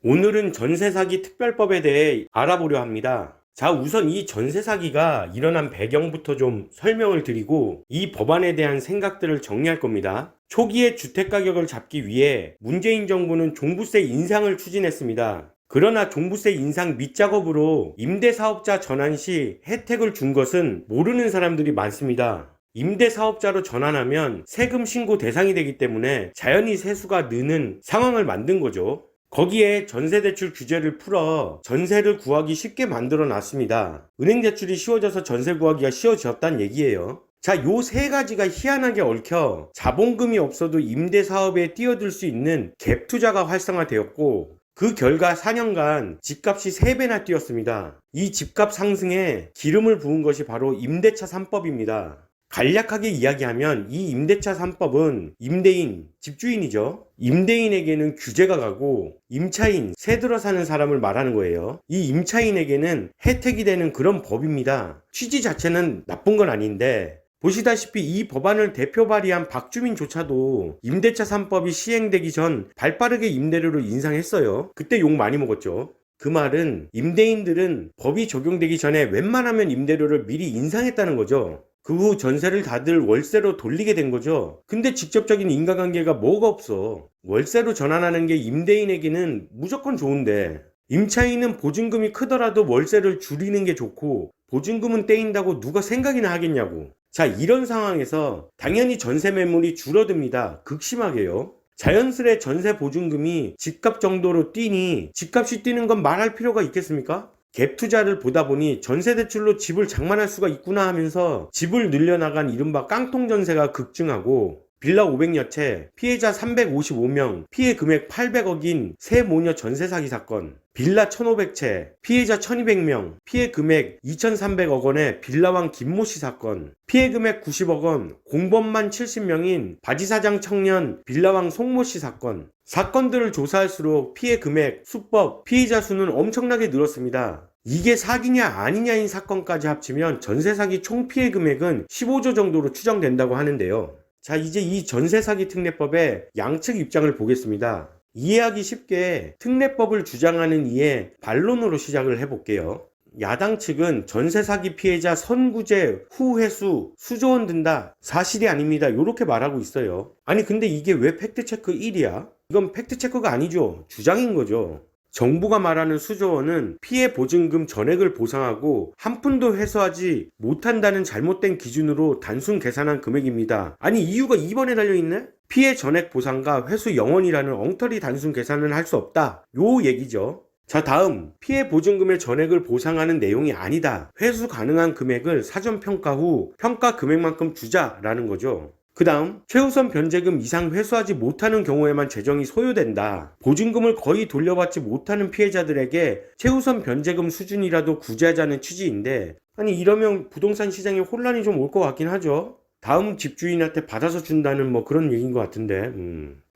오늘은 전세 사기 특별법에 대해 알아보려 합니다. 자, 우선 이 전세 사기가 일어난 배경부터 좀 설명을 드리고 이 법안에 대한 생각들을 정리할 겁니다. 초기에 주택 가격을 잡기 위해 문재인 정부는 종부세 인상을 추진했습니다. 그러나 종부세 인상 밑작업으로 임대사업자 전환 시 혜택을 준 것은 모르는 사람들이 많습니다. 임대사업자로 전환하면 세금 신고 대상이 되기 때문에 자연히 세수가 느는 상황을 만든 거죠. 거기에 전세대출 규제를 풀어 전세를 구하기 쉽게 만들어 놨습니다. 은행 대출이 쉬워져서 전세 구하기가 쉬워졌다는 얘기예요. 자, 요 세 가지가 희한하게 얽혀 자본금이 없어도 임대사업에 뛰어들 수 있는 갭 투자가 활성화되었고, 그 결과 4년간 집값이 3배나 뛰었습니다. 이 집값 상승에 기름을 부은 것이 바로 임대차 3법입니다. 간략하게 이야기하면 이 임대차 3법은 임대인, 집주인이죠. 임대인에게는 규제가 가고 임차인, 새 들어 사는 사람을 말하는 거예요. 이 임차인에게는 혜택이 되는 그런 법입니다. 취지 자체는 나쁜 건 아닌데, 보시다시피 이 법안을 대표 발의한 박주민조차도 임대차 3법이 시행되기 전 발빠르게 임대료를 인상했어요. 그때 욕 많이 먹었죠. 그 말은 임대인들은 법이 적용되기 전에 웬만하면 임대료를 미리 인상했다는 거죠. 그 후 전세를 다들 월세로 돌리게 된 거죠. 근데 직접적인 인과관계가 뭐가 없어. 월세로 전환하는 게 임대인에게는 무조건 좋은데, 임차인은 보증금이 크더라도 월세를 줄이는 게 좋고 보증금은 떼인다고 누가 생각이나 하겠냐고. 자, 이런 상황에서 당연히 전세 매물이 줄어듭니다. 극심하게요. 자연스레 전세 보증금이 집값 정도로 뛰니 집값이 뛰는 건 말할 필요가 있겠습니까? 갭 투자를 보다 보니 전세 대출로 집을 장만할 수가 있구나 하면서 집을 늘려나간 이른바 깡통 전세가 급증하고, 빌라 500여 채, 피해자 355명, 피해 금액 800억인 새 모녀 전세 사기 사건, 빌라 1500채, 피해자 1200명, 피해 금액 2300억 원의 빌라왕 김모씨 사건, 피해 금액 90억 원, 공범만 70명인 바지사장 청년 빌라왕 송모씨 사건. 사건들을 조사할수록 피해 금액, 수법, 피해자 수는 엄청나게 늘었습니다. 이게 사기냐 아니냐인 사건까지 합치면 전세 사기 총 피해 금액은 15조 정도로 추정된다고 하는데요. 자, 이제 이 전세 사기 특례법의 양측 입장을 보겠습니다. 이해하기 쉽게 특례법을 주장하는 이의 반론으로 시작을 해볼게요. 야당 측은 전세 사기 피해자 선구제 후 회수 수조 원 든다, 사실이 아닙니다, 이렇게 말하고 있어요. 아니 근데 이게 왜 팩트체크 1이야? 이건 팩트체크가 아니죠. 주장인 거죠. 정부가 말하는 수조 원은 피해 보증금 전액을 보상하고 한 푼도 회수하지 못한다는 잘못된 기준으로 단순 계산한 금액입니다. 아니 이유가 2번에 달려있네? 피해 전액 보상과 회수 0원이라는 엉터리 단순 계산은 할 수 없다, 요 얘기죠. 자, 다음 피해 보증금의 전액을 보상하는 내용이 아니다, 회수 가능한 금액을 사전 평가 후 평가 금액만큼 주자라는 거죠. 그 다음 최우선 변제금 이상 회수하지 못하는 경우에만 재정이 소요된다, 보증금을 거의 돌려받지 못하는 피해자들에게 최우선 변제금 수준이라도 구제하자는 취지인데, 아니 이러면 부동산 시장에 혼란이 좀 올 것 같긴 하죠. 다음 집주인한테 받아서 준다는 뭐 그런 얘기인 것 같은데,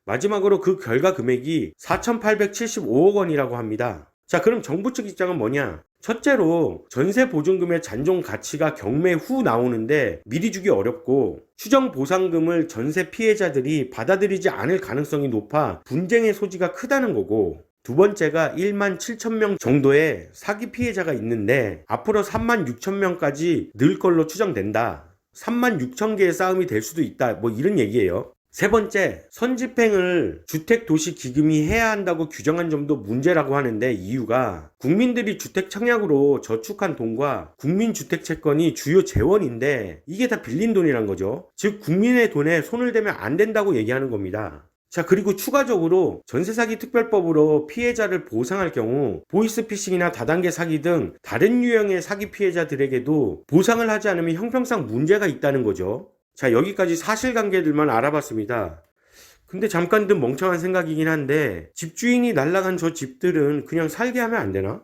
마지막으로 그 결과 금액이 4,875억 원이라고 합니다. 자, 그럼 정부 측 입장은 뭐냐? 첫째로 전세 보증금의 잔존 가치가 경매 후 나오는데 미리 주기 어렵고, 추정 보상금을 전세 피해자들이 받아들이지 않을 가능성이 높아 분쟁의 소지가 크다는 거고, 두 번째가 1만 7천 명 정도의 사기 피해자가 있는데 앞으로 3만 6천 명까지 늘 걸로 추정된다. 3만 6천 개의 싸움이 될 수도 있다, 뭐 이런 얘기예요. 세 번째, 선집행을 주택도시기금이 해야 한다고 규정한 점도 문제라고 하는데, 이유가 국민들이 주택 청약으로 저축한 돈과 국민주택채권이 주요 재원인데 이게 다 빌린 돈이란 거죠. 즉 국민의 돈에 손을 대면 안 된다고 얘기하는 겁니다. 자, 그리고 추가적으로 전세사기 특별법으로 피해자를 보상할 경우 보이스피싱이나 다단계 사기 등 다른 유형의 사기 피해자들에게도 보상을 하지 않으면 형평상 문제가 있다는 거죠. 자, 여기까지 사실관계들만 알아봤습니다. 근데 잠깐 든 멍청한 생각이긴 한데, 집주인이 날라간 저 집들은 그냥 살게 하면 안 되나?